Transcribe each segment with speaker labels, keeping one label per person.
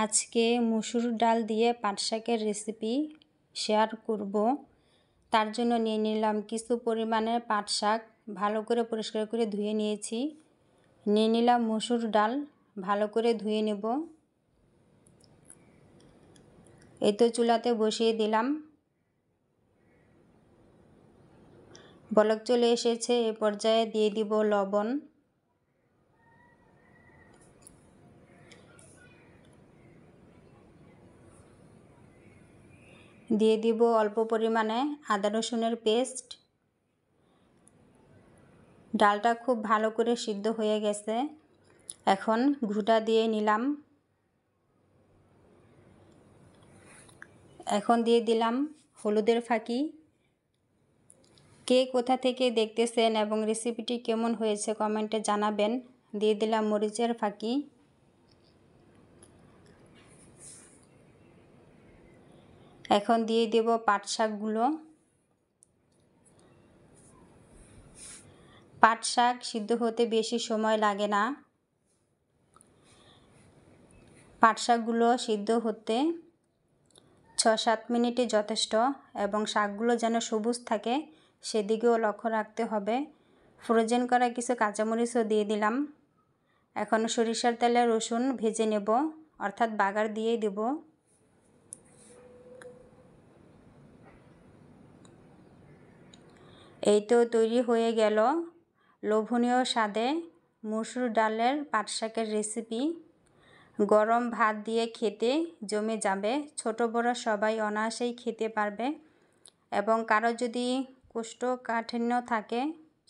Speaker 1: আজকে মসুর ডাল দিয়ে পাট শাকের রেসিপি শেয়ার করব। তার জন্য নিয়ে নিলাম কিছু পরিমাণে পাট শাক, ভালো করে পরিষ্কার করে ধুয়ে নিয়েছি। নিয়ে নিলাম মসুর ডাল, ভালো করে ধুয়ে নেব। এই তো চুলাতে বসিয়ে দিলাম। বলক চলে এসেছে, এ পর্যায়ে দিয়ে দিব লবণ, দিয়ে দিব অল্প পরিমাণে আদা রসুনের পেস্ট। ডালটা খুব ভালো করে সিদ্ধ হয়ে গেছে, এখন ঘুঁটা দিয়ে নিলাম। এখন দিয়ে দিলাম হলুদের ফাঁকি। কে কোথা থেকে দেখতেছেন এবং রেসিপিটি কেমন হয়েছে কমেন্টে জানাবেন। দিয়ে দিলাম মরিচের ফাঁকি। এখন দিয়ে দেব পাট শাকগুলো। পাট শাক সিদ্ধ হতে বেশি সময় লাগে না। পাট শাকগুলো সিদ্ধ হতে 6-7 মিনিটই যথেষ্ট, এবং শাকগুলো যেন সবুজ থাকে সেদিকেও লক্ষ্য রাখতে হবে। ফ্রোজেন করা কিছু কাঁচামরিচও দিয়ে দিলাম। এখন সরিষার তেলে রসুন ভেজে নেব, অর্থাৎ বাগার দিয়ে দেব। এই তো তৈরি হয়ে গেল লোভনীয় স্বাদে মসুর ডালের পাট শাকের রেসিপি। গরম ভাত দিয়ে খেতে জমে যাবে। ছোট বড় সবাই অনায়াসেই খেতে পারবে, এবং কারো যদি কোষ্ঠকাঠিন্য থাকে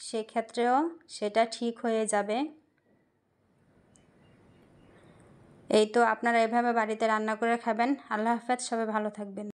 Speaker 1: সেক্ষেত্রেও সেটা ঠিক হয়ে যাবে। এই তো আপনারা এভাবে বাড়িতে রান্না করে খাবেন। আল্লাহ হাফেজ, সবাই ভালো থাকবেন।